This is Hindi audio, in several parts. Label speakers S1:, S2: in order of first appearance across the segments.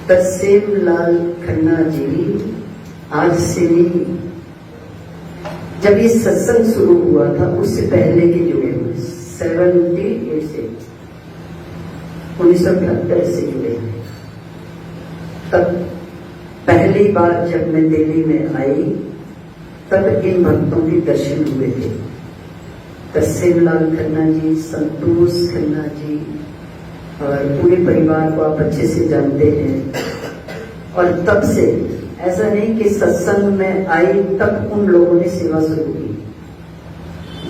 S1: तरसेम लाल खन्ना जी आज से नहीं, जब ये सत्संग शुरू हुआ था उससे पहले के जुड़े हुए 78 से 1978 से जुड़े हैं। तब पहली बार जब मैं दिल्ली में आई तब इन भक्तों के दर्शन हुए थे। तरसेम लाल खन्ना जी, संतोष खन्ना जी और पूरे परिवार को आप अच्छे से जानते हैं। और तब से ऐसा नहीं कि सत्संग में आई तब उन लोगों ने सेवा शुरू की,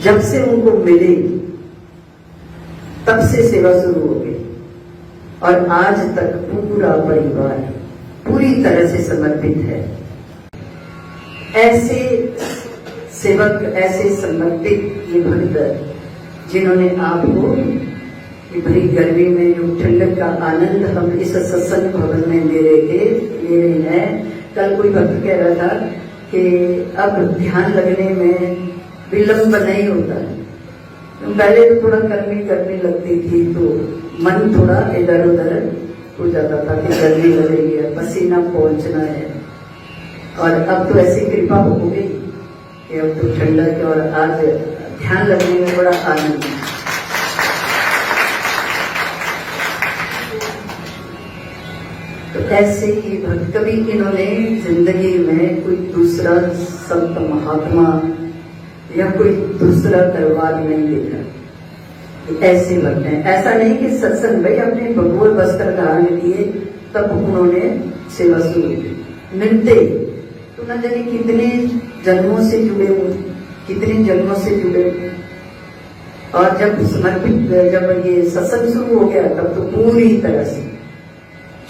S1: जब से उनको मिली तब से सेवा शुरू हो गई और आज तक पूरा परिवार पूरी तरह से समर्पित है। ऐसे सेवक, ऐसे समर्पित ये भक्त जिन्होंने आपको भरी गर्मी में जो ठंडक का आनंद हम इस सत्संग भवन में ले रहे हैं। कल कोई भक्त कह रहा था कि अब ध्यान लगने में विलंब नहीं होता है। पहले तो थोड़ा गर्मी लगती थी तो मन थोड़ा इधर उधर हो जाता था कि गर्मी लग रही है, पसीना पहुंचना है। और अब तो ऐसी कृपा हो गई कि अब तो ठंडक और आज ध्यान लगने में बड़ा आनंद है। तो ऐसे ही भक्त, कभी इन्होंने जिंदगी में कोई दूसरा संत महात्मा या कोई दूसरा दरबार नहीं देखा। ऐसे भक्त हैं। ऐसा नहीं कि सत्संग भाई अपने भगवत वस्त्र धारण किए तब उन्होंने सेवा शुरू की। मिलते तो न जाने कितने जन्मों से जुड़े हुए, कितने जन्मों से जुड़े। और जब समर्पित, जब ये सत्संग शुरू हो गया तब तो पूरी तरह से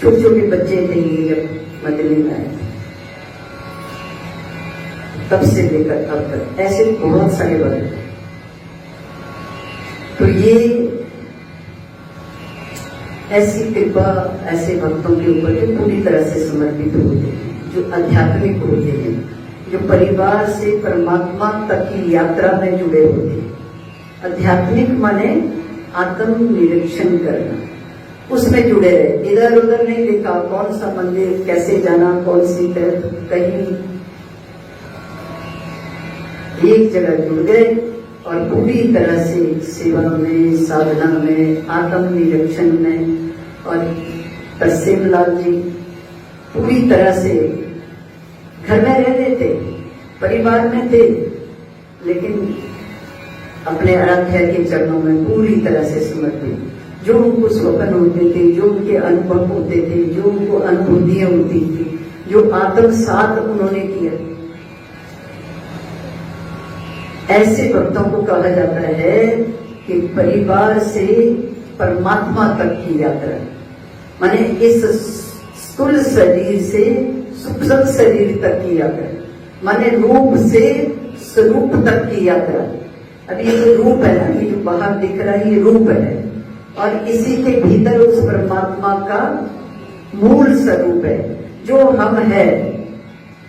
S1: छोटे छोटे बच्चे थे ये जब मदली में आए थे, तब से लेकर अब तक ऐसे बहुत सारे वर्ग हैं। तो ये ऐसी कृपा ऐसे भक्तों के ऊपर जो पूरी तरह से समर्पित होते हैं, जो आध्यात्मिक होते हैं, जो परिवार से परमात्मा तक की यात्रा में जुड़े होते हैं। आध्यात्मिक माने आत्म निरीक्षण करना, उसमें जुड़े रहे, इधर उधर नहीं देखा कौन सा मंदिर कैसे जाना, कौन सी तरफ, कहीं एक जगह जुड़ गए और पूरी तरह से सेवा में, साधना में, आत्म निरीक्षण में। और तरसेम लाल जी पूरी तरह से घर में रहते थे, परिवार में थे, लेकिन अपने आराध्या के चरणों में पूरी तरह से समर्पित। जो उनको स्वप्न होते थे, जो उनके अनुभव होते थे, जो उनको अनुभूतियां होती थी, जो आत्मसात उन्होंने किया, ऐसे भक्तों को कहा जाता है कि परिवार से परमात्मा तक की यात्रा, माने इस स्थूल शरीर से सूक्ष्म शरीर तक की यात्रा, माने रूप से स्वरूप तक की यात्रा। अब ये जो रूप है ना, ये जो बाहर दिख रहा है ये रूप है और इसी के भीतर उस परमात्मा का मूल स्वरूप है जो हम है।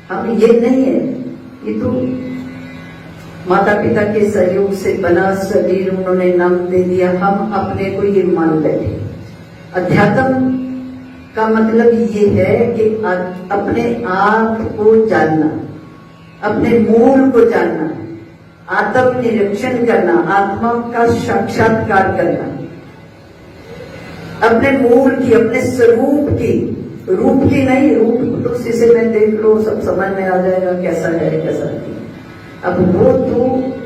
S1: हम ये नहीं है, ये तो माता पिता के सहयोग से बना शरीर उन्होंने नाम दे दिया, हम अपने को ये मान बैठे। अध्यात्म का मतलब ये है कि अपने आप को जानना, अपने मूल को जानना, आत्म निरीक्षण करना, आत्मा का साक्षात्कार करना, अपने मूल की, अपने स्वरूप की, रूप की नहीं। रूप तो शीशे में देख लो सब समझ में आ जाएगा कैसा है कैसा नहीं। अब वो तो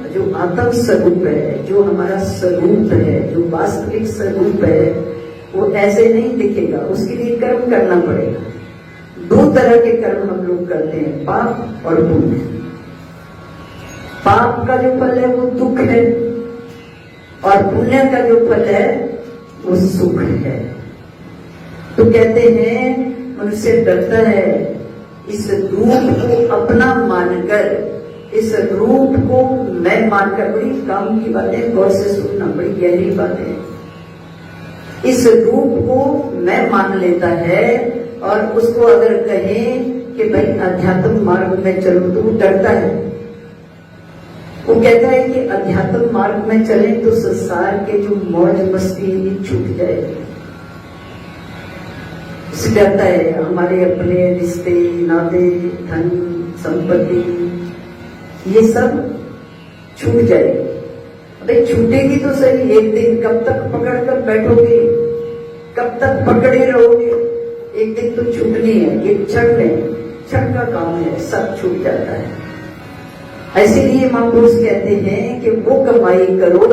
S1: जो आत्म स्वरूप है, जो हमारा स्वरूप है, जो वास्तविक स्वरूप है, वो ऐसे नहीं दिखेगा। उसके लिए कर्म करना पड़ेगा। दो तरह के कर्म हम लोग करते हैं, पाप और पुण्य। पाप का जो फल है वो दुख है और पुण्य का जो फल है वो सुख है। तो कहते हैं मनुष्य डरता है इस रूप को अपना मानकर, इस रूप को मैं मानकर। बड़ी काम की बातें गौर से सुनना, बड़ी गहरी बातें। इस रूप को मैं मान लेता है और उसको अगर कहें कि भाई अध्यात्म मार्ग में चलो तो वो डरता है। वो कहता है कि अध्यात्म मार्ग में चले तो संसार के जो मौज मस्ती छूट जाएगी। कहता है हमारे अपने रिश्ते नाते धन संपत्ति ये सब छूट जाए। अबे छूटेगी तो सही एक दिन, कब तक पकड़ कर बैठोगे, कब तक पकड़े रहोगे, एक दिन तो छूटनी है। ये क्षण का काम है, सब छूट जाता है। ऐसे महापुरुष कहते हैं कि वो कमाई करो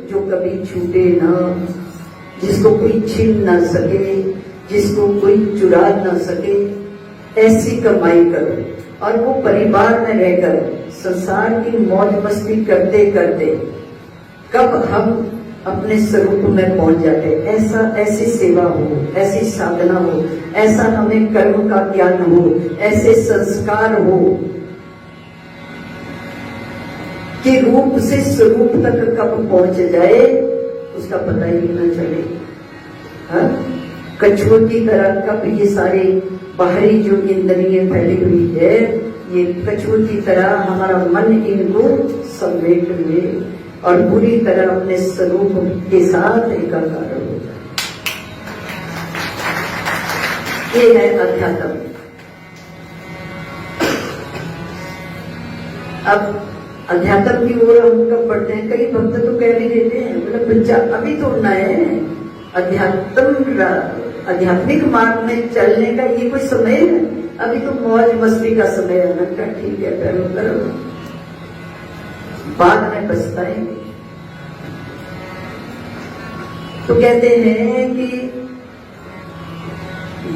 S1: जो कभी छूटे ना, जिसको कोई छीन ना सके, जिसको कोई चुरा ना सके, ऐसी कमाई करो। और वो परिवार में रहकर संसार की मौज मस्ती करते करते कब हम अपने स्वरूप में पहुंच जाते, ऐसी सेवा हो, ऐसी साधना हो, ऐसा हमें कर्म का ज्ञान हो, ऐसे संस्कार हो कि रूप से स्वरूप तक कब पहुंच जाए उसका पता ही न चले। हाँ? कछुओं की तरह कब ये सारे बाहरी जो इंद्रियां फैली हुई है, ये कछुओं की तरह हमारा मन इनको समेट ले और पूरी तरह अपने स्वरूप के साथ एकाकार हो जाए। ये है अध्यात्म। अब अध्यात्म की ओर हम कब बढ़ते हैं, कई भक्त तो कह भी देते हैं, मतलब बच्चा अभी तो ना है आध्यात्मिक मार्ग में चलने का ये कोई समय है, अभी तो मौज मस्ती का समय है ना। का ठीक है करो, बाद में पछताएंगे। तो कहते हैं कि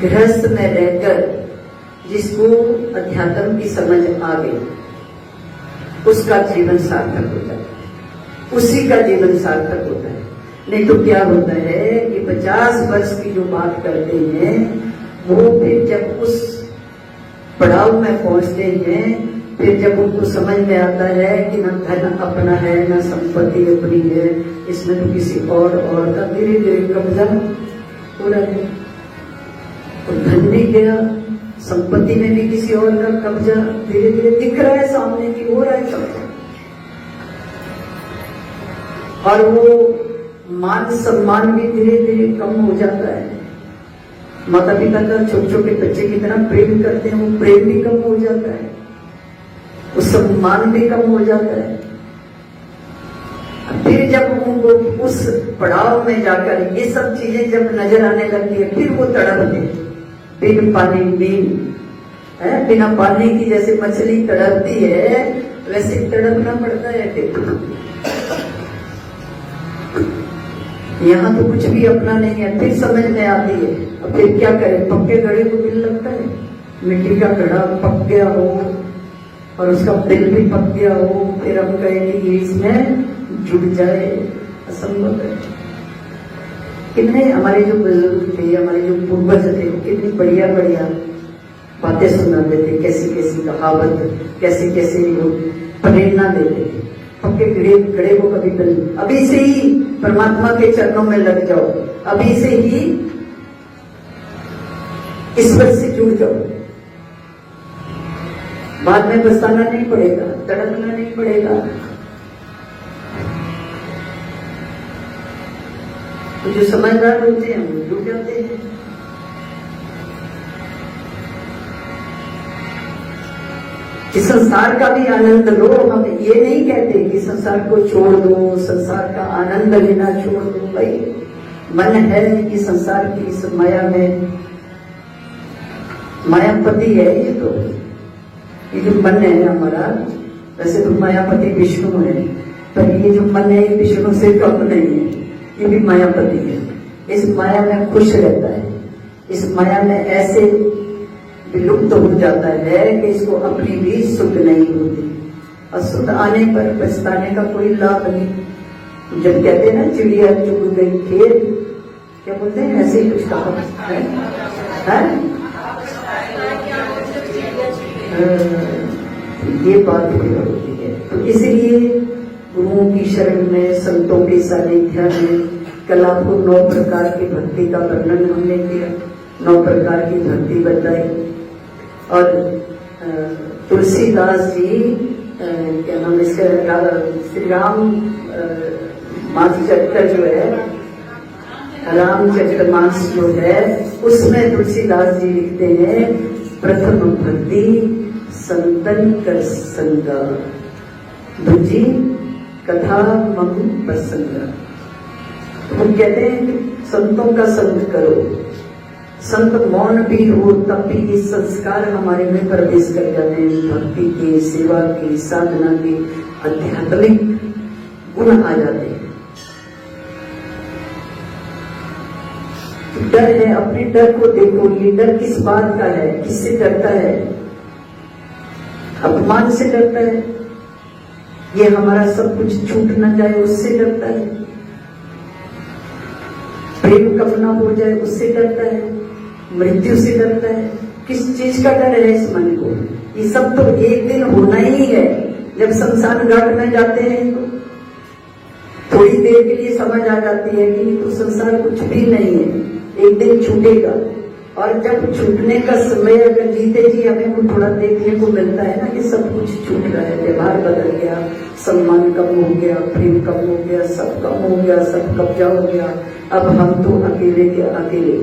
S1: गृहस्थ में रहकर जिसको अध्यात्म की समझ आ गई उसका जीवन सार्थक होता है, उसी का जीवन सार्थक होता है। नहीं तो क्या होता है कि 50 वर्ष की जो बात करते हैं वो फिर जब उस पड़ाव में पहुंचते हैं, फिर जब उनको समझ में आता है कि ना धन अपना है ना संपत्ति अपनी है, इसमें तो किसी और का धीरे धीरे कब्जा हो रहा है। तो धन भी गया, संपत्ति में भी किसी और का कब्जा धीरे धीरे दिख रहा है, सामने की हो रहा है कब्जा। और वो मान सम्मान भी धीरे धीरे कम हो जाता है। माता पिता का छोटे छोटे बच्चे की तरह प्रेम करते हैं, वो प्रेम भी कम हो जाता है, वो सम्मान भी कम हो जाता है। फिर जब उनको उस पड़ाव में जाकर ये सब चीजें जब नजर आने लगती है, फिर वो तड़पते, बिन पानी बिना पानी की जैसे मछली तड़पती है वैसे तड़पना पड़ता है। यहाँ तो कुछ भी अपना नहीं है, फिर समझ में आती है। अब फिर क्या करें, पक्के घड़े को बिल लगता है, मिट्टी का घड़ा पक गया हो और उसका बिल भी पक गया हो, फिर हम कहेंगे कि इसमें जुड़ जाए, असंभव है। कितने हमारे जो बुजुर्ग थे, हमारे जो पूर्वज थे, कितनी बढ़िया बढ़िया बातें सुनाते थे, कैसी कैसी कहावत, कैसे कैसे लोग प्रेरणा देते थे। पक्के घड़े को कभी बिल, अभी से ही परमात्मा के चरणों में लग जाओ, अभी से ही ईश्वर से जुड़ जाओ, बाद में पछताना नहीं पड़ेगा, तड़पना नहीं पड़ेगा। तो जो समझदार होते हैं वो जुड़ जाते हैं। कि संसार का भी आनंद लो, हम ये नहीं कहते कि संसार को छोड़ दो, संसार का आनंद लेना छोड़ दो। भाई मन है कि संसार की इस माया में, मायापति है ये जो मन है हमारा, वैसे तो मायापति विष्णु है, पर ये जो मन है विष्णु से कम नहीं है, ये भी मायापति है। इस माया में खुश रहता है, इस माया में ऐसे विलुप्त हो जाता है कि इसको अपनी भी सुध नहीं होती, और सुध आने पर पछताने का कोई लाभ नहीं। जब कहते हैं ना चिड़िया चुग गई खेत, क्या बोलते हैं, ऐसे ही कुछ कहा है? ये बात होती है। तो इसलिए गुरुओं की शरण में, संतों के सानिध्य में कल आपको 9 प्रकार की भक्ति का वर्णन हमने किया, 9 प्रकार की भक्ति बताई। और तुलसीदास जी क्या नाम इसका, श्री राम माधुचरित्र जो है, रामचरितमानस जो है उसमें तुलसीदास जी लिखते हैं, प्रथम भक्ति संतन कर संगा, दूजी कथा मम प्रसंगा। वो कहते हैं कि संतों का संग करो, संत मौन भी हो तब भी ये संस्कार हमारे में प्रवेश कर जाते हैं, भक्ति के, सेवा के, साधना के, आध्यात्मिक गुण आ जाते हैं। डर है, अपने डर को देखो, ये डर किस बात का है, किससे डरता है? अपमान से डरता है, ये हमारा सब कुछ छूट न जाए उससे डरता है, प्रेम कम ना हो जाए उससे डरता है, मृत्यु से डरता है। किस चीज का डर है इस मन को? ये सब तो एक दिन होना ही है। जब शमशान घाट में जाते हैं तो थोड़ी देर के लिए समझ आ जाती है कि तो संसार कुछ भी नहीं है, एक दिन छूटेगा। और जब छूटने का समय अगर जीते जी हमें वो थोड़ा देखने को मिलता है ना कि सब कुछ छूट रहा है, व्यवहार बदल गया, सम्मान कम हो गया, प्रेम कम हो गया, सब कम हो गया, सब कब्जा हो गया, अब हम तो अकेले के अकेले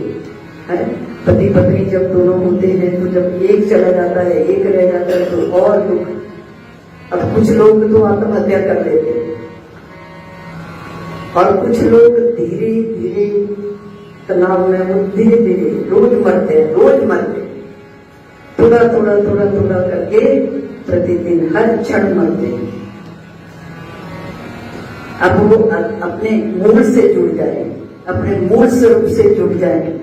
S1: है। पति पत्नी जब दोनों होते हैं तो जब एक चला जाता है, एक रह जाता है तो और दुख। अब कुछ लोग तो आत्महत्या कर लेते हैं और कुछ लोग धीरे धीरे तनाव में, वो धीरे धीरे रोज मरते हैं, रोज मरते हैं, थोड़ा थोड़ा थोड़ा थोड़ा करके प्रतिदिन हर क्षण मरते हैं। अब वो अपने मूल से जुड़ जाए, अपने मूल स्वरूप से जुड़ जाए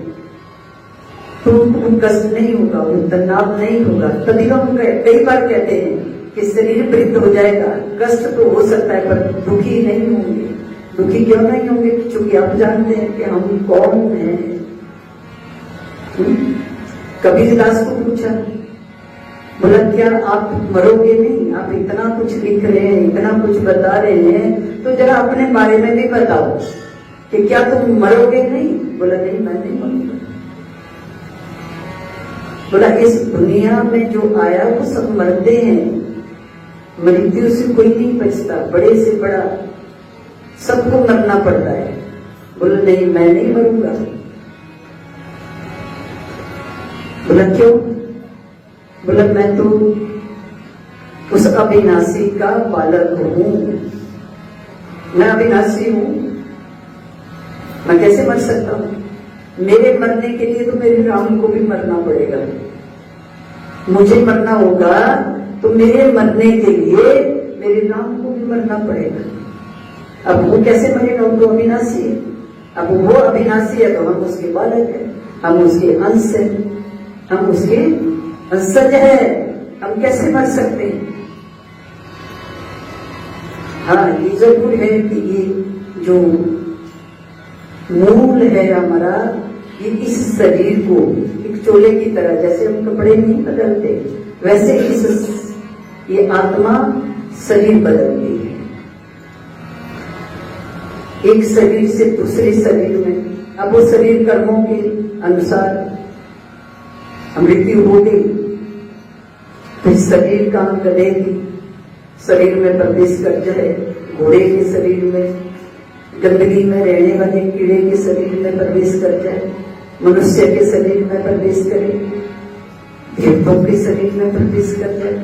S1: तो उनको कष्ट नहीं होगा, वो तनाव नहीं होगा। तभी तो हम कई बार कहते हैं कि शरीर वृद्ध हो जाएगा, कष्ट तो हो सकता है पर दुखी नहीं होंगे। दुखी क्यों नहीं होंगे? क्योंकि आप जानते हैं कि हम कौन हैं। कबीरदास को पूछा, बोला क्या आप मरोगे नहीं? आप इतना कुछ लिख रहे हैं, इतना कुछ बता रहे हैं, तो जरा अपने बारे में भी बताओ कि क्या तुम मरोगे नहीं? बोला नहीं, मैं नहीं मरूंगा। बोला इस दुनिया में जो आया वो सब मरते हैं, मृत्यु से कोई नहीं बचता, बड़े से बड़ा सबको मरना पड़ता है। बोला नहीं, मैं नहीं मरूंगा। बोला क्यों? बोला मैं तो उस अविनाशी का बालक हूं, मैं अविनाशी हूं, मैं कैसे मर सकता हूं? मेरे मरने के लिए तो मेरे राम को भी मरना पड़ेगा, मुझे मरना होगा तो मेरे मरने के लिए मेरे राम को भी मरना पड़ेगा। अब वो कैसे मरेगा? वो तो अविनाशी है। अब वो अविनाशी है तो हम उसके बालक हैं, हम उसके अंश हैं, हम उसके अंशज है, हम कैसे मर सकते हैं? हाँ, ये जरूर है कि ये जो मूल है हमारा, ये इस शरीर को एक चोले की तरह, जैसे हम कपड़े नहीं बदलते वैसे ये आत्मा शरीर बदलती है, एक शरीर से दूसरे शरीर में। अब वो शरीर कर्मों के अनुसार मृत्यु हो गई तो इस शरीर का गधे की शरीर में प्रवेश कर जाए, घोड़े के शरीर में, गंदगी में रहने वाले कीड़े के शरीर में प्रवेश कर जाए, मनुष्य के शरीर में प्रवेश करे, देवताओं के शरीर में प्रवेश कर जाए,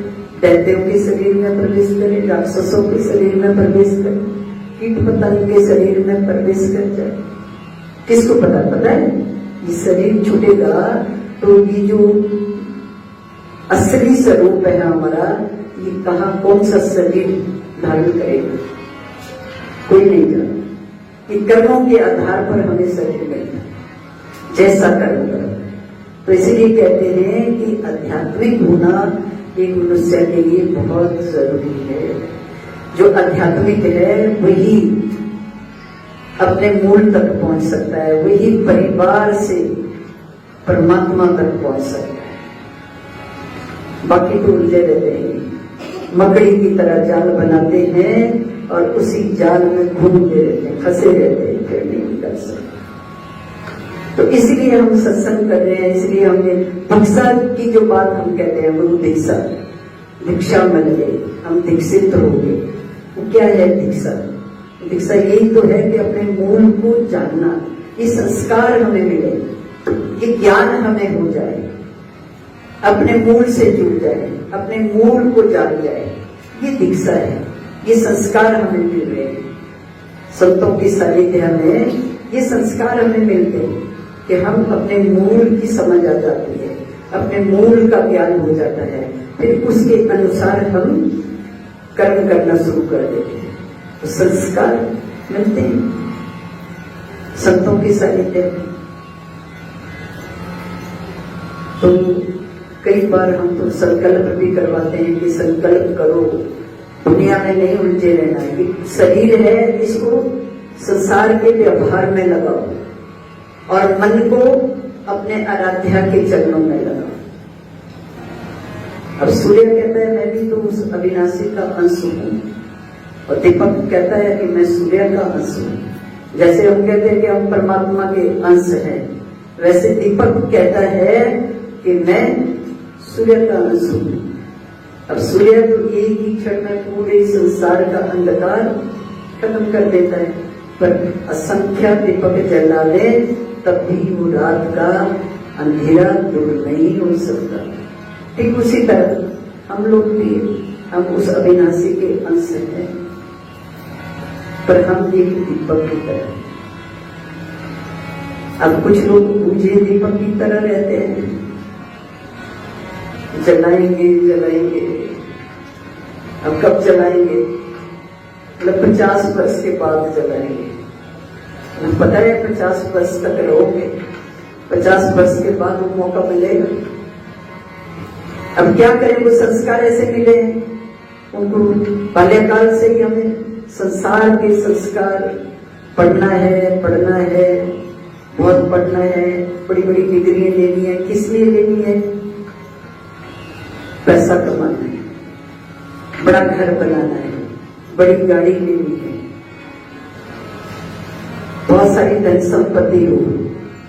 S1: दैत्यों के शरीर में प्रवेश करे, राक्षसों के शरीर में प्रवेश करे, कीट पतंग के शरीर में प्रवेश कर जाए। किसको पता है? ये शरीर छूटेगा तो ये जो असली स्वरूप है हमारा, ये कहाँ कौन सा शरीर धारण करेगा, कोई नहीं जानता। ये कर्मों के आधार पर हमें शरीर मिलता है, जैसा कर्म करो। तो इसलिए कहते हैं कि आध्यात्मिक होना एक मनुष्य के लिए बहुत जरूरी है। जो आध्यात्मिक है वही अपने मूल तक पहुंच सकता है, वही परिवार से परमात्मा तक पहुंच सकता है। बाकी तो उलझे रहते हैं, मकड़ी की तरह जाल बनाते हैं और उसी जाल में घूमते रहते हैं, फंसे रहते हैं, फिर नहीं निकल सकते। तो इसलिए हम सत्संग कर रहे हैं, इसलिए हमने दीक्षा की जो बात हम कहते हैं, गुरु दीक्षा, दीक्षा मिल गई, हम दीक्षित हो गए। क्या है दीक्षा? दीक्षा यही तो है कि अपने मूल को जानना, ये संस्कार हमें मिले, ये ज्ञान हमें हो जाए, अपने मूल से जुड़ जाए, अपने मूल को जान जाए, ये दीक्षा है, ये संस्कार हमें मिल रहे हैं। संतों की सानिध्य में ये संस्कार हमें मिलते हैं कि हम अपने मूल की समझ आ जाती है, अपने मूल का ज्ञान हो जाता है, फिर उसके अनुसार हम कर्म करना शुरू कर देते हैं, तो संस्कार मिलते हैं संतों की सानिध्य में। तो कई बार हम तो संकल्प भी करवाते हैं कि संकल्प करो, दुनिया में नहीं उलझे रहना है, शरीर है इसको संसार के व्यवहार में लगाओ और मन को अपने आराध्या के चरणों में लगाओ। अब सूर्य कहता है मैं भी तो उस अविनाशी का अंश हूं, और दीपक कहता है कि मैं सूर्य का अंश हूं। जैसे हम कहते हैं कि हम परमात्मा के अंश हैं, वैसे दीपक कहता है कि मैं सूर्य का अंश हूं। अब सूर्य तो एक ही क्षण में पूरे संसार का अंधकार खत्म कर देता है, पर असंख्य दीपक जला ले तब भी वो रात का अंधेरा दूर नहीं हो सकता। ठीक उसी तरह हम लोग भी, हम उस अविनाशी के अंश हैं, पर हम एक दीपक की तरह। अब कुछ लोग मुझे दीपक की तरह रहते हैं, जलाएंगे जलाएंगे। अब कब जलाएंगे? मतलब 50 वर्ष के बाद जलाएंगे। पता है 50 वर्ष तक रहोगे, 50 वर्ष के बाद वो मौका मिलेगा। अब क्या करें, वो संस्कार ऐसे मिले उनको बाल्यकाल से ही हमें संसार के संस्कार पढ़ना है, बहुत पढ़ना है, बड़ी बड़ी डिग्रियां लेनी है। किस लिए लेनी है? पैसा कमाना है, बड़ा घर बनाना है, बड़ी गाड़ी लेनी है, बहुत सारी धन संपत्ति हो,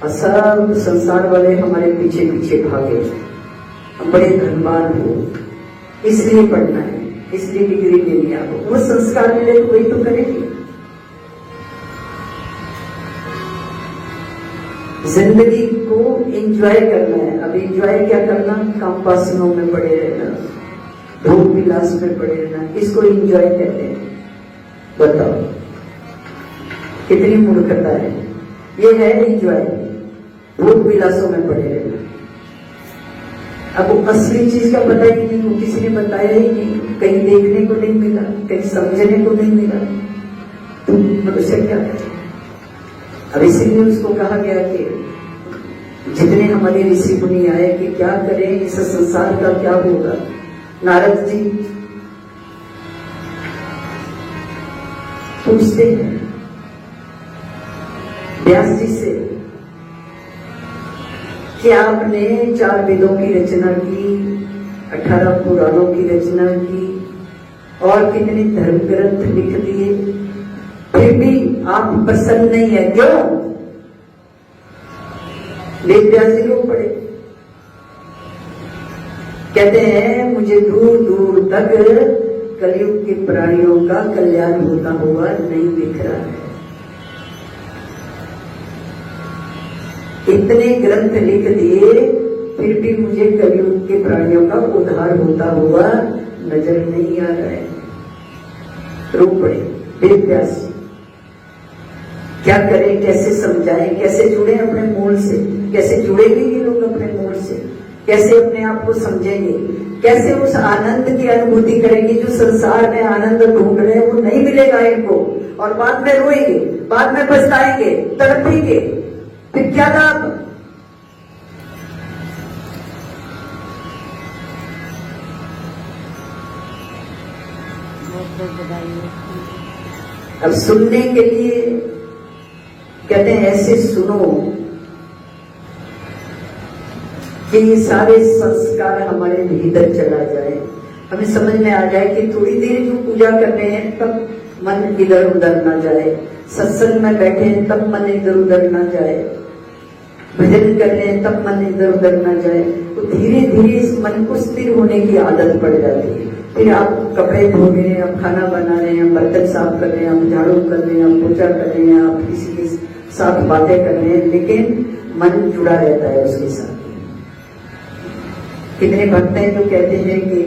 S1: और सब संसार वाले हमारे पीछे पीछे भागे, हम बड़े धनवान हो, इसलिए पढ़ना है, इसलिए डिग्री लेनी है। आपको वो संस्कार मिले तो वही तो करेंगे। जिंदगी को एंजॉय करना है। अब एंजॉय क्या करना? काम वासनों में पड़े रहना, भोग विलास में पड़े रहना, इसको एंजॉय कहते हैं। बताओ कितनी मूर्खता है। ये है एंजॉय, भोग विलासों में पड़े रहना। अब वो असली चीज का पता ही नहीं, वो किसी ने बताया ही नहीं, कहीं देखने को नहीं मिला, कहीं समझने को नहीं मिला, तो मनुष्य क्या करे? अब इसीलिए उसको कहा गया कि जितने हमारे ऋषि मुनि आए कि क्या करें, इस संसार का क्या होगा। नारद जी पूछते हैं व्यास जी से कि आपने 4 वेदों की रचना की, 18 पुराणों की रचना की, और कितने धर्म ग्रंथ लिख दिए, फिर भी आप प्रसन्न नहीं है, क्यों? वेद व्यास जी लोग पढ़े, कहते हैं मुझे दूर दूर तक कलयुग के प्राणियों का कल्याण होता हुआ नहीं दिख रहा है। इतने ग्रंथ लिख दिए, फिर भी मुझे कलयुग के प्राणियों का उद्धार होता हुआ नजर नहीं आ रहा है। रो पड़े वेद व्यास। क्या करें, कैसे समझाएं, कैसे जुड़े अपने मूल से? कैसे जुड़ेंगे ये लोग अपने मूल से? कैसे अपने आप को समझेंगे? कैसे उस आनंद की अनुभूति करेंगे? जो संसार में आनंद ढूंढ रहे हैं वो नहीं मिलेगा इनको, और बाद में रोएंगे, बाद में पछताएंगे, तड़पेंगे, फिर क्या लाभ? अब सुनने के लिए कहते हैं ऐसे सुनो कि ये सारे संस्कार हमारे भीतर चला जाए, हमें समझ में आ जाए कि थोड़ी देर जो पूजा कर रहे हैं तब मन इधर उधर ना जाए, सत्संग में बैठे हैं तब मन इधर उधर ना जाए, भजन कर रहे हैं तब मन इधर उधर ना जाए। तो धीरे धीरे इस मन को स्थिर होने की आदत पड़ जाती है। फिर आप कपड़े धो रहे हैं, आप खाना बना रहे हैं, बर्तन साफ कर रहे हैं, आप झाड़ू कर रहे हैं, आप पूजा कर रहे हैं, आप किसी के साथ बातें कर रहे हैं, लेकिन मन जुड़ा रहता है उसके साथ। कितने भक्त हैं जो कहते हैं कि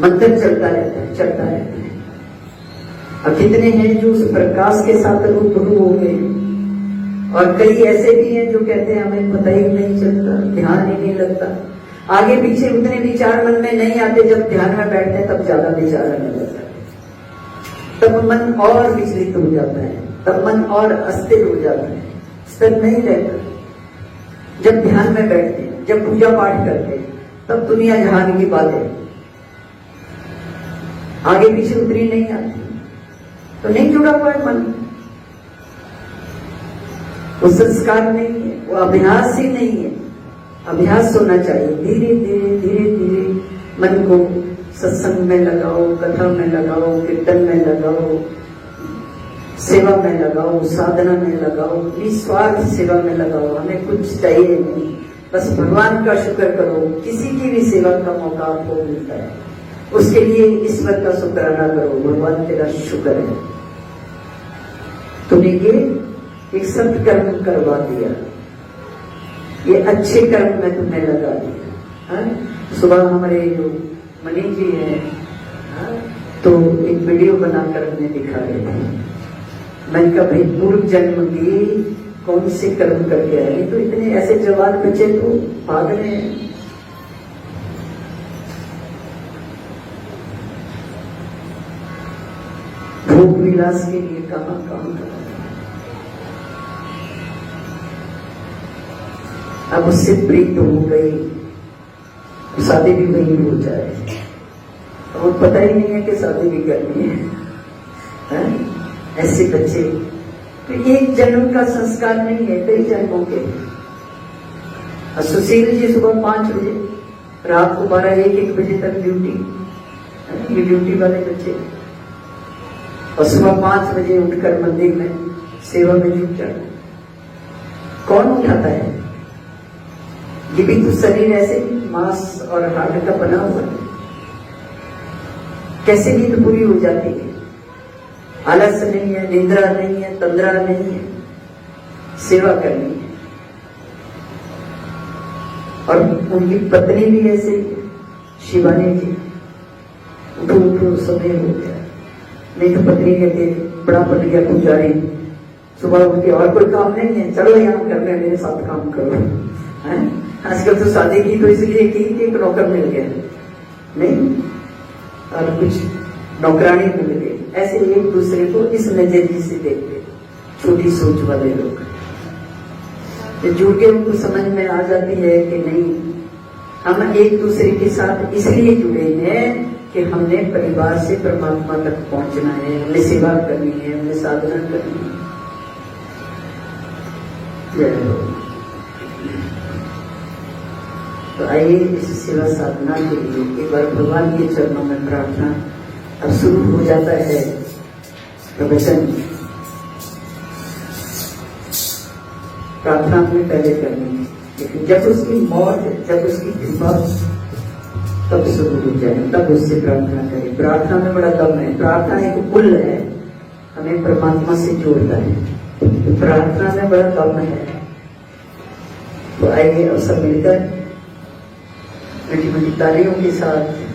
S1: मंत्र चलता रहता है, और कितने हैं जो उस प्रकाश के साथ रूबरू हो गए, और कई ऐसे भी हैं जो कहते हैं हमें पता ही नहीं चलता, ध्यान ही नहीं लगता, आगे पीछे उतने विचार मन में नहीं आते, जब ध्यान में बैठते हैं तब ज्यादा विचार आने लगता है, तब मन और विचलित हो जाता है, तब मन और अस्थिर हो जाता है, स्थिर नहीं रहता। जब ध्यान में बैठते हैं, जब पूजा पाठ करते हैं, तब दुनिया जहान की बातें आगे पीछे उतरी नहीं आती, तो नहीं जुड़ा हुआ है मन, वो संस्कार नहीं है, वो अभ्यास ही नहीं है। अभ्यास होना चाहिए, धीरे धीरे मन को सत्संग में लगाओ, कथा में लगाओ, कीर्तन में लगाओ, सेवा में लगाओ, साधना में लगाओ, निस्वार्थ सेवा में लगाओ। हमें कुछ चाहिए नहीं, बस भगवान का शुक्र करो। किसी की भी सेवा का मौका आपको मिलता है, उसके लिए ईश्वर का शुक्राना करो, भगवान तेरा शुक्र है, तूने ये एक सत्कर्म करवा दिया, ये अच्छे कर्म में तुमने लगा दिया। सुबह हमारे जो मनी जी हैं, तो एक वीडियो बनाकर हमें दिखा रहे थे। मैंने कहा भाई पूर्व जन्म की कौन से कर्म करके आए, तो इतने ऐसे जवान बच्चे तो भाग रहे हैं। भोग विलास के लिए कहाँ काम कर, अब उससे प्रीत हो गई, शादी भी वही हो जाए, वो पता ही नहीं है कि शादी भी करनी है। ऐसे बच्चे तो एक जन्म का संस्कार नहीं है, कई जन्मों के। सुशील जी सुबह 5 बजे, रात को 12-1 बजे तक ड्यूटी, ये ड्यूटी वाले बच्चे, और सुबह 5 बजे उठकर मंदिर में सेवा में जुट जाना। कौन उठाता है? ये भी तो शरीर ऐसे मांस और हार्ट का बना हुआ है, कैसे नींद पूरी हो जाती है? आलस नहीं है, निद्रा नहीं है, तंद्रा नहीं है, सेवा करनी है। और उनकी पत्नी भी ऐसे, शिवानी जी, उठो समय हो गया, नहीं तो पत्नी कहती बड़ा बन गया पुजारी, सुबह उठ के और कोई काम नहीं है, चलो यहाँ करने मेरे साथ काम करो। आजकल तो शादी की तो इसलिए की कि एक नौकर मिल गया, नहीं और कुछ नौकरानी मिल गई, ऐसे एक दूसरे को इस नजरिए से देखते, छोटी सोच वाले लोग। तो जुड़ के उनको समझ में आ जाती है कि नहीं, हम एक दूसरे के साथ इसलिए जुड़े हैं कि हमने परिवार से परमात्मा तक पहुंचना है, हमें सेवा करनी है, हमें साधना करनी है। तो आइए इस सेवा साधना के लिए एक बार भगवान के चरणों में प्रार्थना। अब शुरू हो जाता है प्रवचन। प्रार्थना हमने पहले करनी है, लेकिन जब उसकी मौत, जब उसकी कृपा, तब शुरू हो जाए, तब उससे प्रार्थना करें। प्रार्थना में बड़ा दम है, प्रार्थना एक पुल है, हमें परमात्मा से जोड़ता है। प्रार्थना में बड़ा दम है। तो आइए अब सब मिलकर मीठी मीठी तालियों के साथ